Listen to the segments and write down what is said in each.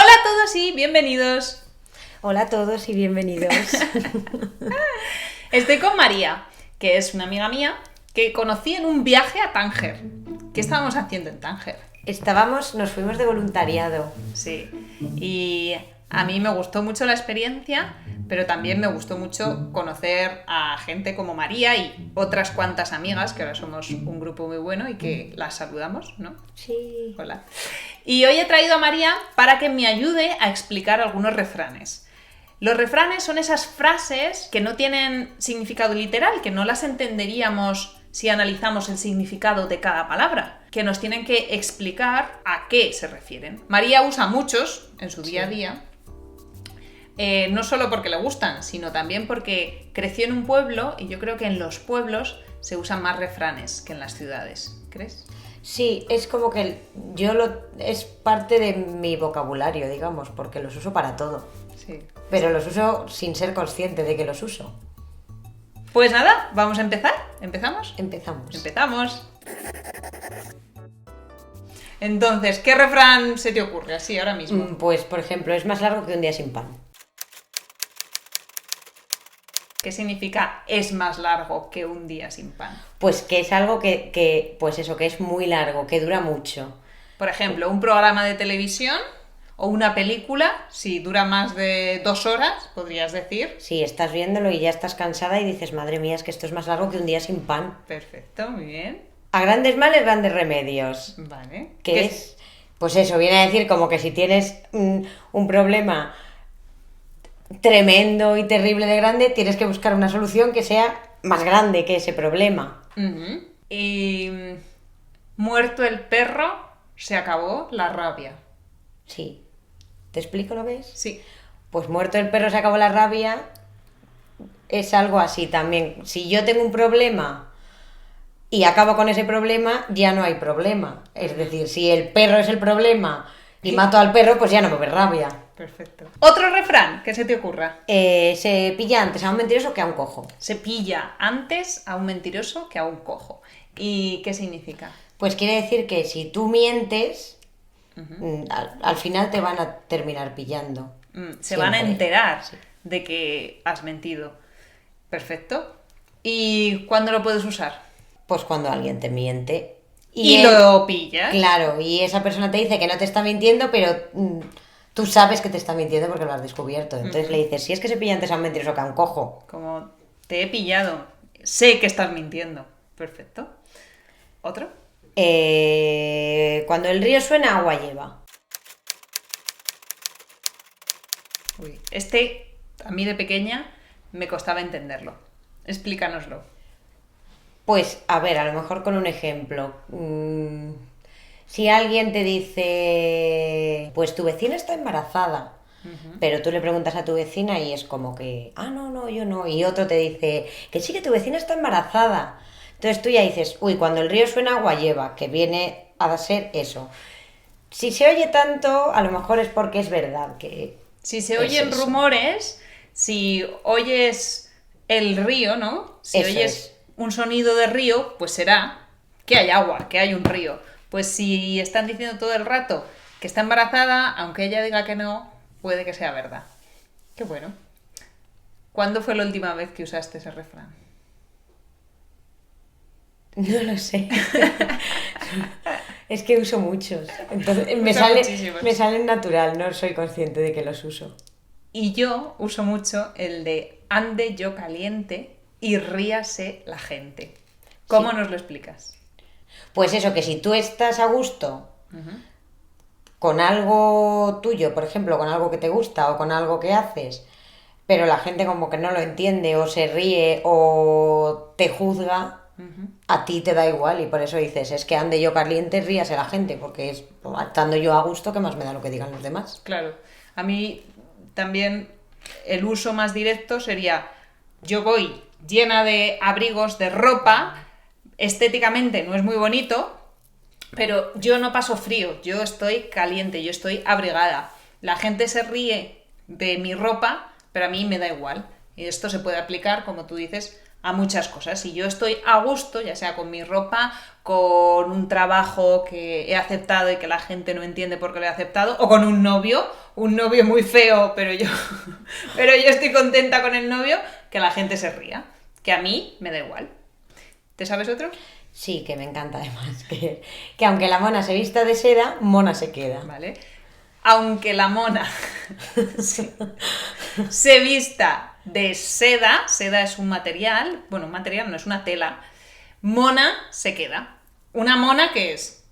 Hola a todos y bienvenidos. Hola a todos y bienvenidos. Estoy con María, que es una amiga mía que conocí en un viaje a Tánger. ¿Qué estábamos haciendo en Tánger? Nos fuimos de voluntariado. Sí, y a mí me gustó mucho la experiencia, pero también me gustó mucho conocer a gente como María y otras cuantas amigas, que ahora somos un grupo muy bueno y que las saludamos, ¿no? Sí. Hola. Y hoy he traído a María para que me ayude a explicar algunos refranes. Los refranes son esas frases que no tienen significado literal, que no las entenderíamos si analizamos el significado de cada palabra, que nos tienen que explicar a qué se refieren. María usa muchos en su día a día, no solo porque le gustan, sino también porque creció en un pueblo y yo creo que en los pueblos se usan más refranes que en las ciudades. ¿Crees? Sí, es como que es parte de mi vocabulario, digamos, porque los uso para todo. Sí. Pero los uso sin ser consciente de que los uso. Pues nada, vamos a empezar. ¿Empezamos? Empezamos. Empezamos. Entonces, ¿qué refrán se te ocurre así ahora mismo? Pues, por ejemplo, es más largo que un día sin pan. ¿Qué significa es más largo que un día sin pan? Pues que es algo que es muy largo, que dura mucho. Por ejemplo, un programa de televisión o una película, si dura más de 2 horas, podrías decir. Sí, estás viéndolo y ya estás cansada y dices, madre mía, es que esto es más largo que un día sin pan. Perfecto, muy bien. A grandes males, grandes remedios. Vale. Que es, pues eso, viene a decir como que si tienes un problema tremendo y terrible de grande, tienes que buscar una solución que sea más grande que ese problema. Uh-huh. Y muerto el perro, se acabó la rabia. Sí. ¿Te explico lo que es? Sí. Pues muerto el perro, se acabó la rabia, es algo así también. Si yo tengo un problema y acabo con ese problema, ya no hay problema. Es decir, si el perro es el problema y mato al perro, pues ya no me ve rabia. Perfecto. Otro refrán que se te ocurra. Se pilla antes a un mentiroso que a un cojo. Se pilla antes a un mentiroso que a un cojo. ¿Y qué significa? Pues quiere decir que si tú mientes, al final te van a terminar pillando. Se van a Siempre. enterar Sí. de que has mentido. Perfecto. ¿Y cuándo lo puedes usar? Pues cuando alguien te miente. Y lo pillas. Claro, y esa persona te dice que no te está mintiendo, pero tú sabes que te está mintiendo porque lo has descubierto. Entonces le dices, si es que se pilla antes a un mentiroso que a un cojo. Como te he pillado. Sé que estás mintiendo. Perfecto. ¿Otro? Cuando el río suena, agua lleva. Uy, a mí de pequeña me costaba entenderlo. Explícanoslo. Pues, a ver, a lo mejor con un ejemplo. Si alguien te dice, pues tu vecina está embarazada, pero tú le preguntas a tu vecina y es como que, no, yo no. Y otro te dice, que sí, que tu vecina está embarazada. Entonces tú ya dices, uy, cuando el río suena, agua lleva, que viene a ser eso. Si se oye tanto, a lo mejor es porque es verdad que... Si se oyen rumores, si oyes el río, ¿no? Si Eso oyes es. un sonido de río, pues será que hay agua, que hay un río. Pues si están diciendo todo el rato que está embarazada, aunque ella diga que no, puede que sea verdad. Qué bueno. ¿Cuándo fue la última vez que usaste ese refrán? No lo sé. Es que uso muchos. Entonces Muchísimos. me salen natural, no soy consciente de que los uso. Y yo uso mucho el de ande yo caliente y ríase la gente. ¿Cómo nos lo explicas? Pues eso, que si tú estás a gusto con algo tuyo, por ejemplo, con algo que te gusta o con algo que haces, pero la gente como que no lo entiende o se ríe o te juzga, a ti te da igual y por eso dices, es que ande yo caliente, ríase la gente, porque estando yo a gusto, ¿qué más me da lo que digan los demás? Claro, a mí también el uso más directo sería, yo voy llena de abrigos, de ropa, estéticamente no es muy bonito, pero yo no paso frío, yo estoy caliente, yo estoy abrigada. La gente se ríe de mi ropa, pero a mí me da igual. Y esto se puede aplicar, como tú dices, a muchas cosas. Si yo estoy a gusto, ya sea con mi ropa, con un trabajo que he aceptado y que la gente no entiende por qué lo he aceptado, o con un novio muy feo, pero yo estoy contenta con el novio, que la gente se ría, que a mí me da igual. ¿Te sabes otro? Sí, que me encanta además, que aunque la mona se vista de seda, mona se queda. Vale. Aunque la mona sí, se vista de seda es un material, bueno, un material no es una tela, mona se queda. ¿Una mona qué es?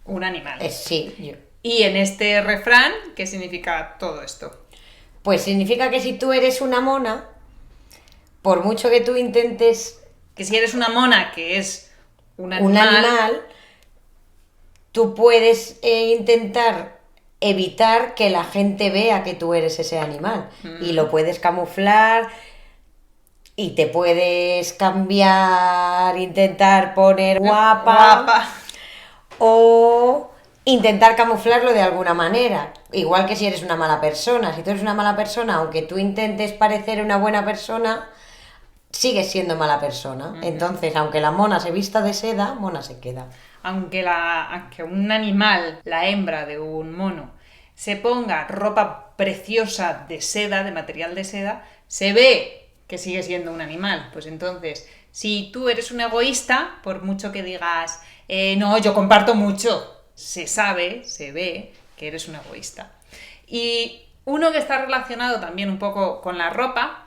Un animal. Sí, yo. Y en este refrán, ¿qué significa todo esto? Pues significa que si tú eres una mona, por mucho que tú intentes Que si eres una mona, que es un un animal, tú puedes intentar evitar que la gente vea que tú eres ese animal. Y lo puedes camuflar y te puedes cambiar, intentar poner guapa. O intentar camuflarlo de alguna manera. Igual que si eres una mala persona. Si tú eres una mala persona, aunque tú intentes parecer una buena persona, sigues siendo mala persona. Entonces, aunque la mona se vista de seda, mona se queda. Aunque un animal, la hembra de un mono, se ponga ropa preciosa de seda, de material de seda, se ve que sigue siendo un animal. Pues entonces, si tú eres un egoísta, por mucho que digas, no, yo comparto mucho, se sabe, se ve que eres un egoísta. Y uno que está relacionado también un poco con la ropa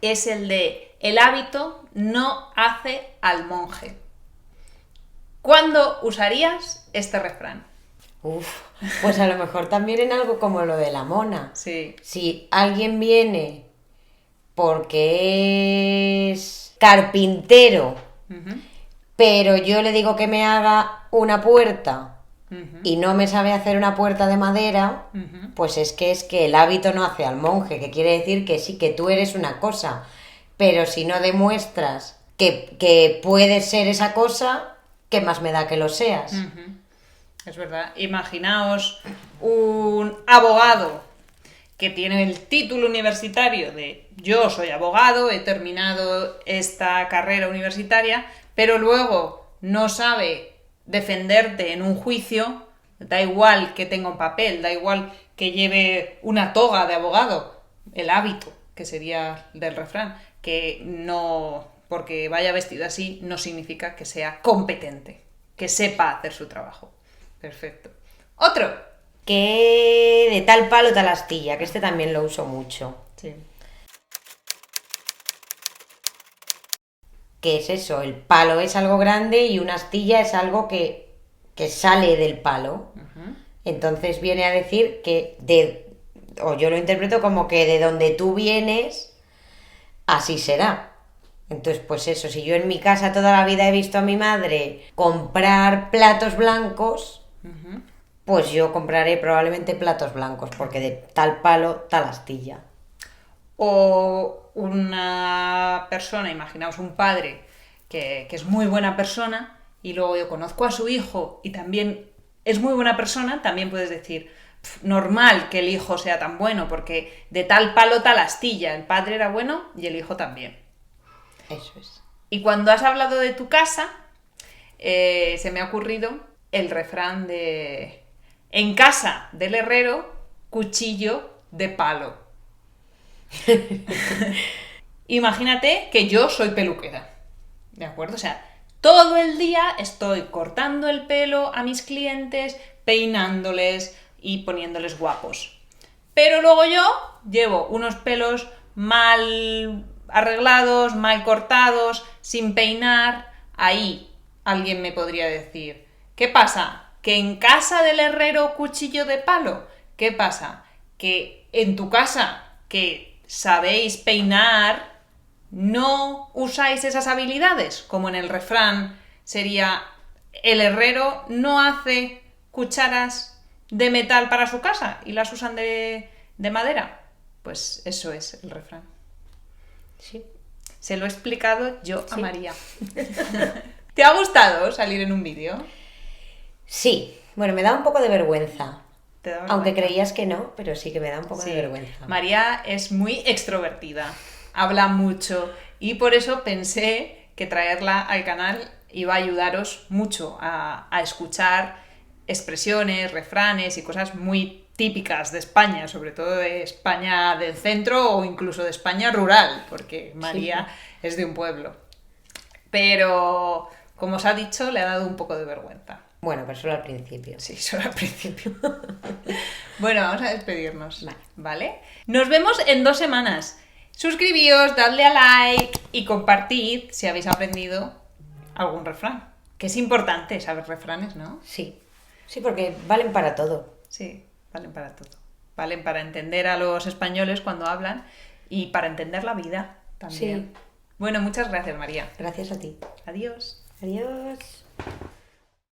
es el de el hábito no hace al monje. ¿Cuándo usarías este refrán? Pues a lo mejor también en algo como lo de la mona. Sí. Si alguien viene porque es carpintero, pero yo le digo que me haga una puerta y no me sabe hacer una puerta de madera, pues es que el hábito no hace al monje, que quiere decir que sí, que tú eres una cosa, pero si no demuestras que puedes ser esa cosa, ¿qué más me da que lo seas? Es verdad. Imaginaos un abogado que tiene el título universitario de yo soy abogado, he terminado esta carrera universitaria, pero luego no sabe defenderte en un juicio, da igual que tenga un papel, da igual que lleve una toga de abogado, el hábito, que sería del refrán, que no, porque vaya vestido así, no significa que sea competente, que sepa hacer su trabajo. Perfecto. Otro. Que de tal palo tal astilla, que este también lo uso mucho. Sí. ¿Qué es eso? El palo es algo grande y una astilla es algo que sale del palo. Entonces viene a decir que o yo lo interpreto como que de donde tú vienes, así será. Entonces, pues eso, si yo en mi casa toda la vida he visto a mi madre comprar platos blancos, pues yo compraré probablemente platos blancos, porque de tal palo, tal astilla. O una persona, imaginaos un padre que es muy buena persona y luego yo conozco a su hijo y también es muy buena persona, también puedes decir, normal que el hijo sea tan bueno, porque de tal palo tal astilla, el padre era bueno y el hijo también. Eso es. Y cuando has hablado de tu casa, se me ha ocurrido el refrán de en casa del herrero, cuchillo de palo. Imagínate que yo soy peluquera, ¿de acuerdo? O sea, todo el día estoy cortando el pelo a mis clientes, peinándoles y poniéndoles guapos. Pero luego yo llevo unos pelos mal arreglados, mal cortados, sin peinar. Ahí alguien me podría decir, ¿qué pasa? ¿Que en casa del herrero cuchillo de palo? ¿Qué pasa? ¿Que en tu casa, que sabéis peinar, no usáis esas habilidades? Como en el refrán sería, el herrero no hace cucharas de metal para su casa y las usan de madera. Pues eso es el refrán. Sí. Se lo he explicado yo a María. ¿Te ha gustado salir en un vídeo? Sí. Bueno, me da un poco de vergüenza. ¿Te da vergüenza? Aunque creías que no, pero sí que me da un poco de vergüenza. María es muy extrovertida. habla mucho y por eso pensé que traerla al canal iba a ayudaros mucho a escuchar expresiones, refranes y cosas muy típicas de España, sobre todo de España del centro o incluso de España rural, porque María es de un pueblo. Pero, como os ha dicho, le ha dado un poco de vergüenza. Bueno, pero solo al principio. Sí, solo al principio. Bueno, vamos a despedirnos. ¿Vale? Nos vemos en 2 semanas. Suscribíos, dadle a like y compartid si habéis aprendido algún refrán. Que es importante saber refranes, ¿no? Sí, sí, porque valen para todo. Sí, valen para todo. Valen para entender a los españoles cuando hablan y para entender la vida también. Sí. Bueno, muchas gracias, María. Gracias a ti. Adiós. Adiós.